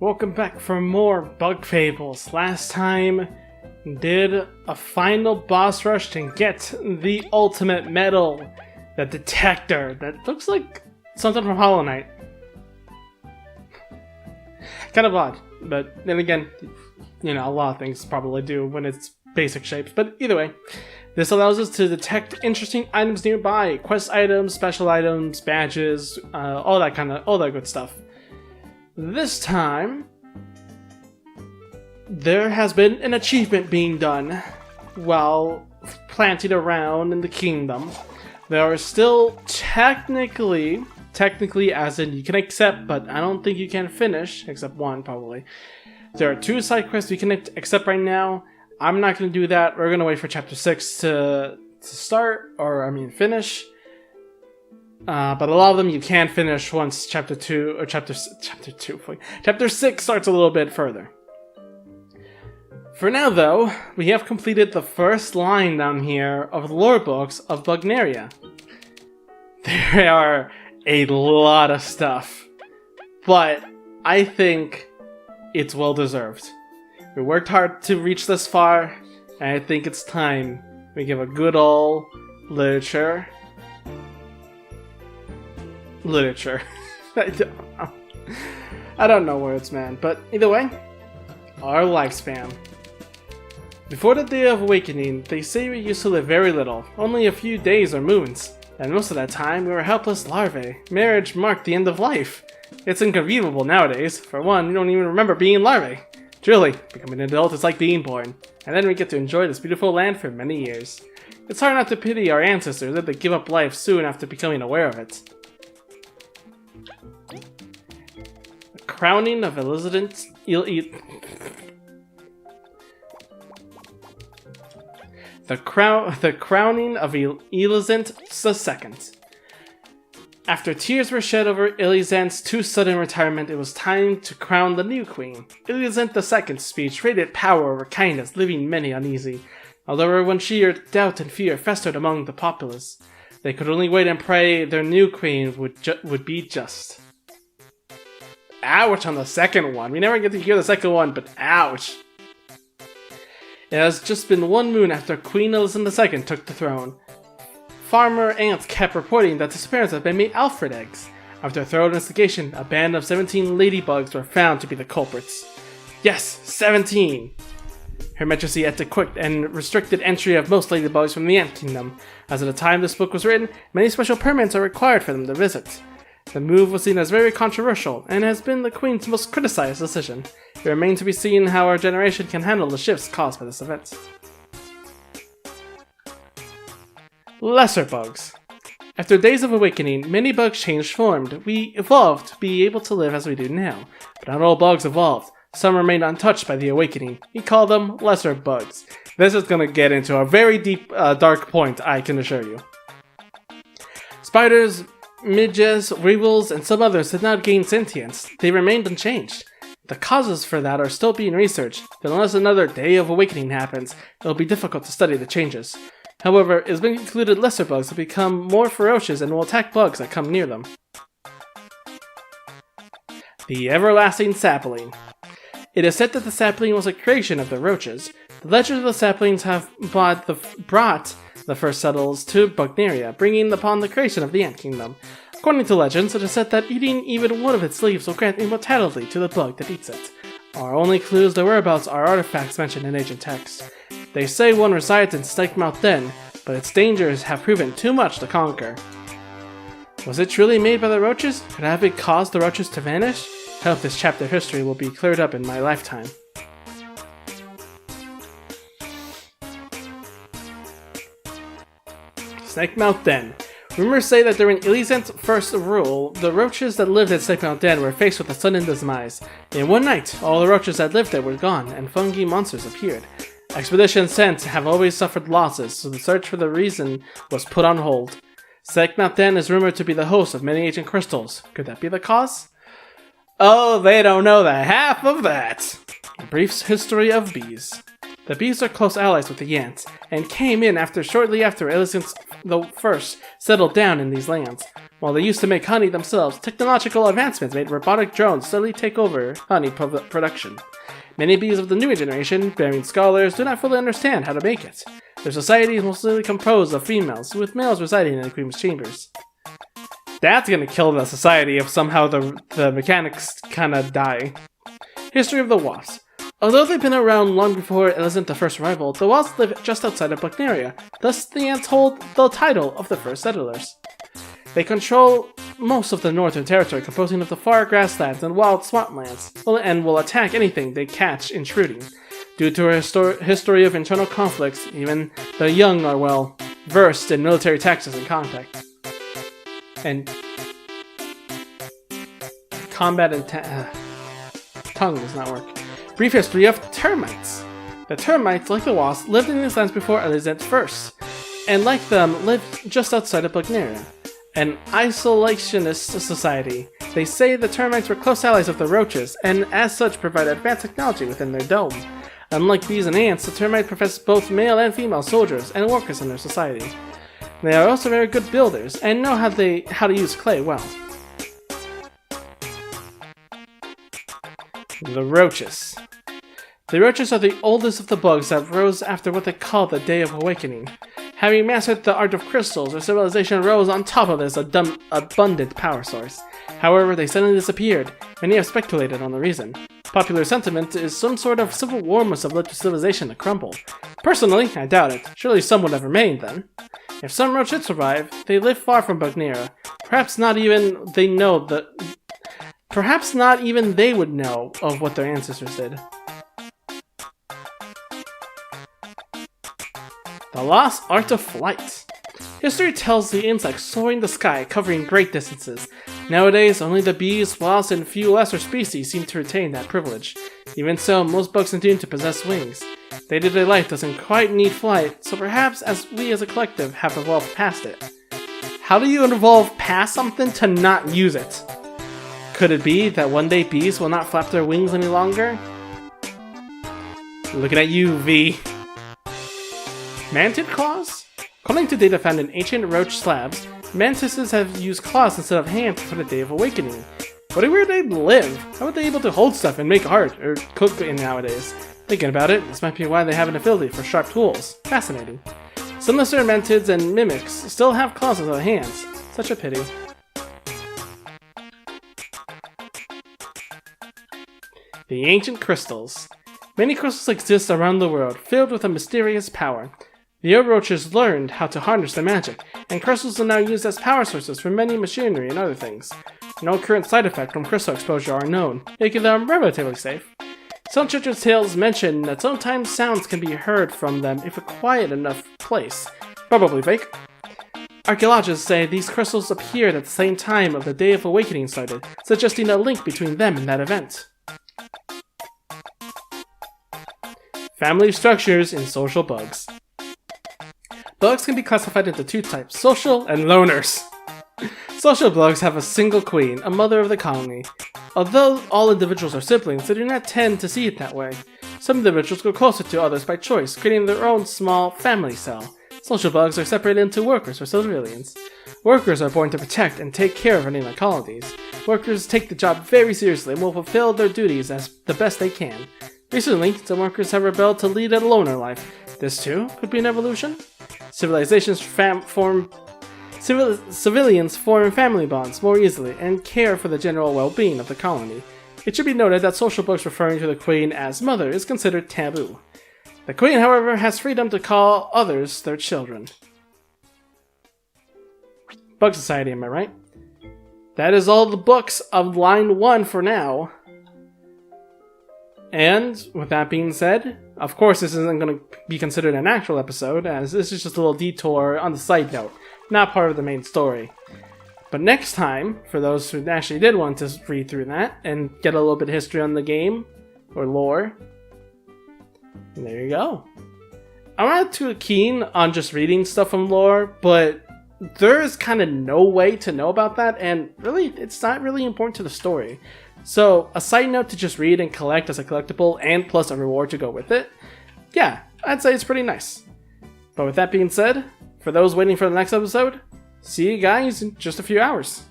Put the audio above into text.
Welcome back for more Bug Fables. Last time, did a final boss rush to get the ultimate medal, the detector that looks like something from Hollow Knight. Kind of odd, but then again, you know, a lot of things probably do when it's basic shapes. But either way, this allows us to detect interesting items nearby, quest items, special items, badges, all that good stuff. This time, there has been an achievement being done while planting around in the kingdom. There are still technically as in you can accept, but I don't think you can finish, except one probably. There are 2 side quests you can accept right now. I'm not going to do that. We're going to wait for chapter 6 to start, finish. But a lot of them you can finish once chapter 6 starts a little bit further. For now, though, we have completed the first line down here of the lore books of Bugnaria. There are a lot of stuff, but I think it's well deserved. We worked hard to reach this far, and I think it's time we give a good old literature. I don't know words, man, but either way, our lifespan. Before the Day of Awakening, they say we used to live very little, only a few days or moons, and most of that time we were helpless larvae. Marriage marked the end of life. It's inconceivable nowadays. For one, we don't even remember being larvae. Truly, becoming an adult is like being born, and then we get to enjoy this beautiful land for many years. It's hard not to pity our ancestors that they give up life soon after becoming aware of it. The crowning of Elizabeth The crowning of Elizant II. After tears were shed over Elizant's too sudden retirement, it was time to crown the new queen. Elizant II's speech rated power over kindness, leaving many uneasy. Although everyone cheered, doubt and fear festered among the populace. They could only wait and pray their new queen would be just. Ouch on the second one. We never get to hear the second one, but ouch. It has just been 1 moon after Queen Elizabeth II took the throne. Farmer ants kept reporting that disappearance had been made Alfred eggs. After a thorough investigation, a band of 17 ladybugs were found to be the culprits. Yes, 17! Her Majesty had to quick and restricted entry of most ladybugs from the Ant Kingdom. As of the time this book was written, many special permits are required for them to visit. The move was seen as very controversial, and has been the Queen's most criticized decision. It remains to be seen how our generation can handle the shifts caused by this event. Lesser bugs. After Days of Awakening, many bugs changed form. We evolved to be able to live as we do now. But not all bugs evolved. Some remained untouched by the Awakening. We call them lesser bugs. This is going to get into a very deep, dark point, I can assure you. Spiders, midges, weevils, and some others did not gain sentience. They remained unchanged. The causes for that are still being researched, but unless another Day of Awakening happens, it will be difficult to study the changes. However, it has been concluded lesser bugs have become more ferocious and will attack bugs that come near them. The Everlasting Sapling. It is said that the sapling was a creation of the roaches. The legends of the saplings have brought the first settlers to Bugnaria, bringing upon the creation of the Ant Kingdom. According to legends, it is said that eating even one of its leaves will grant immortality to the bug that eats it. Our only clues to whereabouts are artifacts mentioned in ancient texts. They say one resides in Snakemouth Den, but its dangers have proven too much to conquer. Was it truly made by the roaches? Could have it caused the roaches to vanish? I hope this chapter of history will be cleared up in my lifetime. Snakemouth Den. Rumors say that during Elizant's first rule, the roaches that lived at Snakemouth Den were faced with a sudden demise. In one night, all the roaches that lived there were gone, and fungi monsters appeared. Expeditions sent have always suffered losses, so the search for the reason was put on hold. Snakemouth Den is rumored to be the host of many ancient crystals. Could that be the cause? Oh, they don't know the half of that! A brief history of bees. The bees are close allies with the ants, and came in shortly after Elysians the First settled down in these lands. While they used to make honey themselves, technological advancements made robotic drones steadily take over honey production. Many bees of the newer generation, bearing scholars, do not fully understand how to make it. Their society is mostly composed of females, with males residing in the queen's chambers. That's gonna kill the society if somehow the mechanics kinda die. History of the wasps. Although they've been around long before Elysian the First arrival, the wasps live just outside of Buckneria, thus the ants hold the title of the first settlers. They control most of the northern territory, composing of the far grasslands and wild swamplands, and will attack anything they catch intruding. Due to a history of internal conflicts, even the young are well versed in military tactics and contact. And combat and tongue does not work. Brief history of termites. The termites, like the wasps, lived in these lands before Elysian First, and like them, lived just outside of Buckneria, an isolationist society. They say the termites were close allies of the roaches, and as such provide advanced technology within their dome. Unlike bees and ants, the termites profess both male and female soldiers and workers in their society. They are also very good builders, and know how to use clay well. The roaches. The roaches are the oldest of the bugs that rose after what they call the Day of Awakening. Having mastered the art of crystals, their civilization rose on top of this abundant power source. However, they suddenly disappeared. Many have speculated on the reason. Popular sentiment is some sort of civil war must have led to civilization to crumble. Personally, I doubt it. Surely some would have remained then. If some roach did survive, they live far from Buckneria. Perhaps not even they would know of what their ancestors did. The lost art of flight. History tells the insects soaring the sky, covering great distances. Nowadays, only the bees, wasps, and few lesser species seem to retain that privilege. Even so, most bugs are doomed to possess wings. Day-to-day life doesn't quite need flight, so perhaps we as a collective have evolved past it. How do you evolve past something to not use it? Could it be that one day bees will not flap their wings any longer? Looking at you, V. Mantid claws? According to data found in ancient roach slabs, mantises have used claws instead of hands for the Day of Awakening. What a weird way to live! How are they able to hold stuff and make art, or cook in nowadays? Thinking about it, this might be why they have an affinity for sharp tools. Fascinating. Some lesser mantids and mimics still have claws instead of hands. Such a pity. The ancient crystals. Many crystals exist around the world, filled with a mysterious power. The old roaches learned how to harness their magic, and crystals are now used as power sources for many machinery and other things. No current side effects from crystal exposure are known, making them relatively safe. Some children's tales mention that sometimes sounds can be heard from them if a quiet enough place. Probably fake. Archaeologists say these crystals appeared at the same time of the Day of Awakening started, suggesting a link between them and that event. Family structures in social bugs. Bugs can be classified into two types, social and loners. Social bugs have a single queen, a mother of the colony. Although all individuals are siblings, they do not tend to see it that way. Some individuals go closer to others by choice, creating their own small family cell. Social bugs are separated into workers or civilians. Workers are born to protect and take care of any colonies. Workers take the job very seriously and will fulfill their duties as the best they can. Recently, some workers have rebelled to lead a loner life. This too could be an evolution. Civilians form family bonds more easily and care for the general well-being of the colony. It should be noted that social bugs referring to the queen as mother is considered taboo. The queen, however, has freedom to call others their children. Bug Society, am I right? That is all the books of line 1 for now. And, with that being said, of course this isn't going to be considered an actual episode, as this is just a little detour on the side note, not part of the main story. But next time, for those who actually did want to read through that, and get a little bit of history on the game, or lore, there you go. I'm not too keen on just reading stuff from lore, but there is kind of no way to know about that, and really, it's not really important to the story. So, a side note to just read and collect as a collectible, and plus a reward to go with it. yeah, I'd say it's pretty nice. But with that being said, for those waiting for the next episode, see you guys in just a few hours.